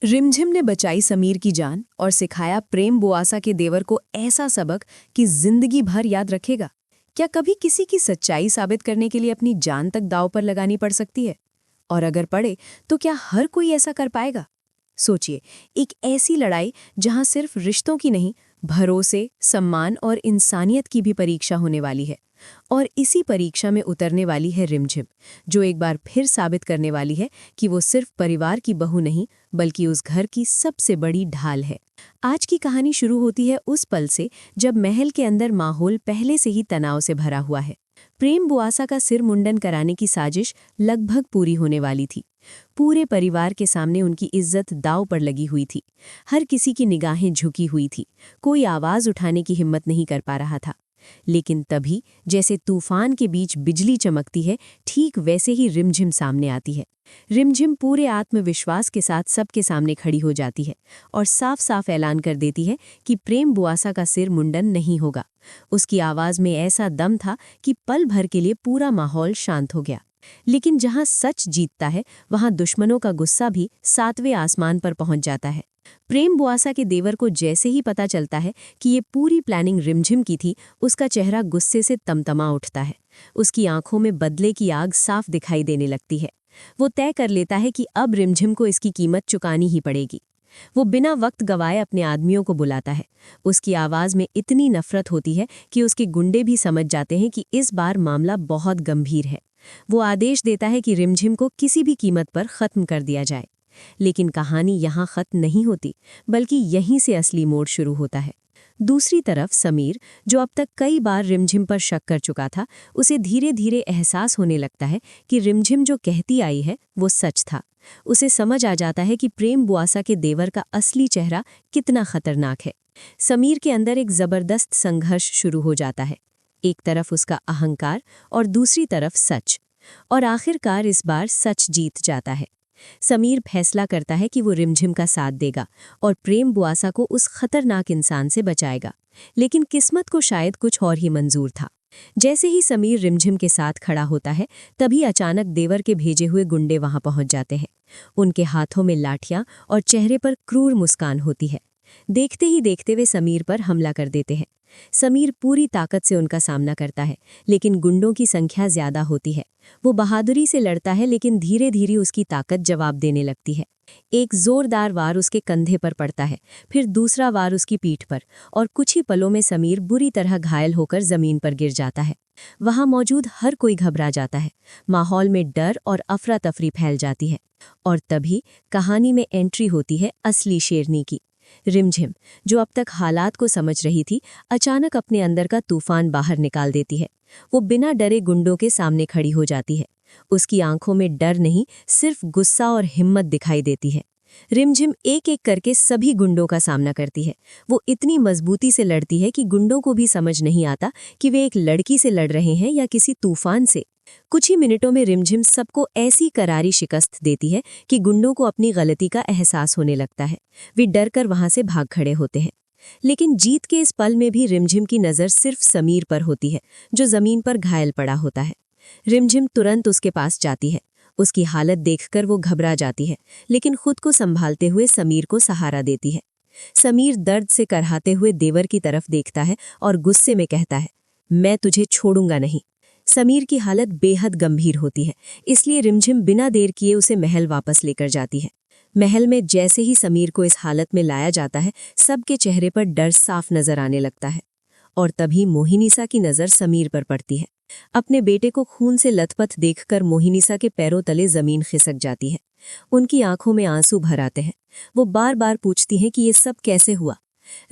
रिमझिम ने बचाई समीर की जान और सिखाया प्रेम बुआसा के देवर को ऐसा सबक कि जिंदगी भर याद रखेगा। क्या कभी किसी की सच्चाई साबित करने के लिए अपनी जान तक दांव पर लगानी पड़ सकती है? और अगर पड़े तो क्या हर कोई ऐसा कर पाएगा? सोचिए, एक ऐसी लड़ाई जहां सिर्फ रिश्तों की नहीं, भरोसे, सम्मान और इंसानियत की भी परीक्षा होने वाली है। और इसी परीक्षा में उतरने वाली है रिमझिम, जो एक बार फिर साबित करने वाली है कि वो सिर्फ परिवार की बहू नहीं, बल्कि उस घर की सबसे बड़ी ढाल है। आज की कहानी शुरू होती है उस पल से जब महल के अंदर माहौल पहले से ही तनाव से भरा हुआ है। प्रेम बुआसा का सिर मुंडन कराने की साजिश लगभग पूरी होने वाली थी। पूरे परिवार के सामने उनकी इज्जत दांव पर लगी हुई थी। हर किसी की निगाहें झुकी हुई थी, कोई आवाज उठाने की हिम्मत नहीं कर पा रहा था। लेकिन तभी, जैसे तूफान के बीच बिजली चमकती है, ठीक वैसे ही रिमझिम सामने आती है। रिमझिम पूरे आत्मविश्वास के साथ सबके सामने खड़ी हो जाती है और साफ साफ ऐलान कर देती है कि प्रेम बुआसा का सिर मुंडन नहीं होगा। उसकी आवाज में ऐसा दम था कि पल भर के लिए पूरा माहौल शांत हो गया। लेकिन जहां सच जीतता है, वहां दुश्मनों का गुस्सा भी 7वें आसमान पर पहुंच जाता है। प्रेम बुआसा के देवर को जैसे ही पता चलता है कि ये पूरी प्लानिंग रिमझिम की थी, उसका चेहरा गुस्से से तमतमा उठता है। उसकी आंखों में बदले की आग साफ दिखाई देने लगती है। वो तय कर लेता है कि अब रिमझिम को इसकी कीमत चुकानी ही पड़ेगी। वो बिना वक्त गवाए अपने आदमियों को बुलाता है। उसकी आवाज में इतनी नफरत होती है कि उसके गुंडे भी समझ जाते हैं कि इस बार मामला बहुत गंभीर है। वो आदेश देता है कि रिमझिम को किसी भी कीमत पर खत्म कर दिया जाए। लेकिन कहानी यहाँ खत्म नहीं होती, बल्कि यहीं से असली मोड़ शुरू होता है। दूसरी तरफ समीर, जो अब तक कई बार रिमझिम पर शक कर चुका था, उसे धीरे धीरे एहसास होने लगता है कि रिमझिम जो कहती आई है वो सच था। उसे समझ आ जाता है कि प्रेम बुआसा के देवर का असली चेहरा कितना खतरनाक है। समीर के अंदर एक जबरदस्त संघर्ष शुरू हो जाता है। एक तरफ उसका अहंकार और दूसरी तरफ सच। और आखिरकार इस बार सच जीत जाता है। समीर फैसला करता है कि वो रिमझिम का साथ देगा और प्रेम बुआसा को उस खतरनाक इंसान से बचाएगा। लेकिन किस्मत को शायद कुछ और ही मंजूर था। जैसे ही समीर रिमझिम के साथ खड़ा होता है, तभी अचानक देवर के भेजे हुए गुंडे वहां पहुंच जाते हैं। उनके हाथों में लाठियां और चेहरे पर क्रूर मुस्कान होती है। देखते ही देखते वे समीर पर हमला कर देते हैं। समीर पूरी ताकत से उनका सामना करता है, लेकिन गुंडों की संख्या ज्यादा होती है। वो बहादुरी से लड़ता है, लेकिन धीरे धीरे उसकी ताकत जवाब देने लगती है। एक जोरदार वार उसके कंधे पर पड़ता है, फिर दूसरा वार उसकी पीठ पर, और कुछ ही पलों में समीर बुरी तरह घायल होकर जमीन पर गिर जाता है। वहां मौजूद हर कोई घबरा जाता है। माहौल में डर और अफरा तफरी फैल जाती है। और तभी कहानी में एंट्री होती है असली शेरनी की। रिमझिम, जो अब तक हालात को समझ रही थी, अचानक अपने अंदर का तूफान बाहर निकाल देती है। वो बिना डरे गुंडों के सामने खड़ी हो जाती है। उसकी आंखों में डर नहीं, सिर्फ गुस्सा और हिम्मत दिखाई देती है। रिमझिम एक एक करके सभी गुंडों का सामना करती है। वो इतनी मजबूती से लड़ती है कि गुंडों को भी समझ नहीं आता कि वे एक लड़की से लड़ रहे हैं या किसी तूफान से। कुछ ही मिनटों में रिमझिम सबको ऐसी करारी शिकस्त देती है कि गुंडों को अपनी गलती का एहसास होने लगता है। वे डर कर वहां से भाग खड़े होते हैं। लेकिन जीत के इस पल में भी रिमझिम की नज़र सिर्फ समीर पर होती है, जो जमीन पर घायल पड़ा होता है। रिमझिम तुरंत उसके पास जाती है। उसकी हालत देखकर वो घबरा जाती है, लेकिन खुद को संभालते हुए समीर को सहारा देती है। समीर दर्द से करहाते हुए देवर की तरफ देखता है और गुस्से में कहता है, मैं तुझे छोड़ूंगा नहीं। समीर की हालत बेहद गंभीर होती है, इसलिए रिमझिम बिना देर किए उसे महल वापस लेकर जाती है। महल में जैसे ही समीर को इस हालत में लाया जाता है, सबके चेहरे पर डर साफ नजर आने लगता है। और तभी मोहिनीसा की नजर समीर पर पड़ती है। अपने बेटे को खून से लथपथ देखकर मोहिनीसा के पैरों तले जमीन खिसक जाती है। उनकी आंखों में आंसू भर आते हैं। वो बार बार पूछती हैं कि ये सब कैसे हुआ।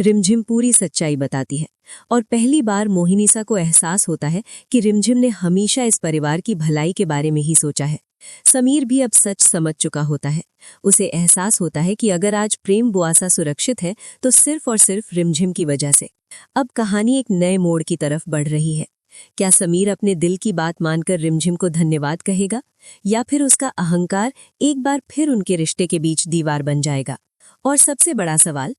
रिमझिम पूरी सच्चाई बताती है, और पहली बार मोहिनीसा को एहसास होता है कि रिमझिम ने हमेशा इस परिवार की भलाई के बारे में ही सोचा है। समीर भी अब सच समझ चुका होता है। उसे एहसास होता है कि अगर आज प्रेम बुआसा सुरक्षित है, तो सिर्फ और सिर्फ रिमझिम की वजह से। अब कहानी एक नए मोड़ की तरफ बढ़ रही है। क्या समीर अपने दिल की बात मानकर रिमझिम को धन्यवाद कहेगा, या फिर उसका अहंकार एक बार फिर उनके रिश्ते के बीच दीवार बन जाएगा? और सबसे बड़ा सवाल,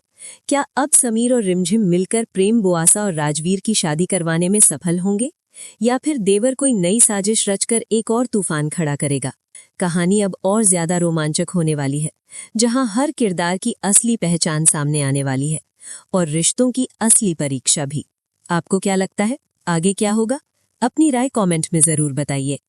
क्या अब समीर और रिमझिम मिलकर प्रेम बुआसा और राजवीर की शादी करवाने में सफल होंगे, या फिर देवर कोई नई साजिश रचकर एक और तूफान खड़ा करेगा। कहानी अब और ज्यादा रोमांचक होने वाली है, जहां हर किरदार की असली पहचान सामने आने वाली है और रिश्तों की असली परीक्षा भी। आपको क्या लगता है, आगे क्या होगा? अपनी राय कमेंट में जरूर बताइए।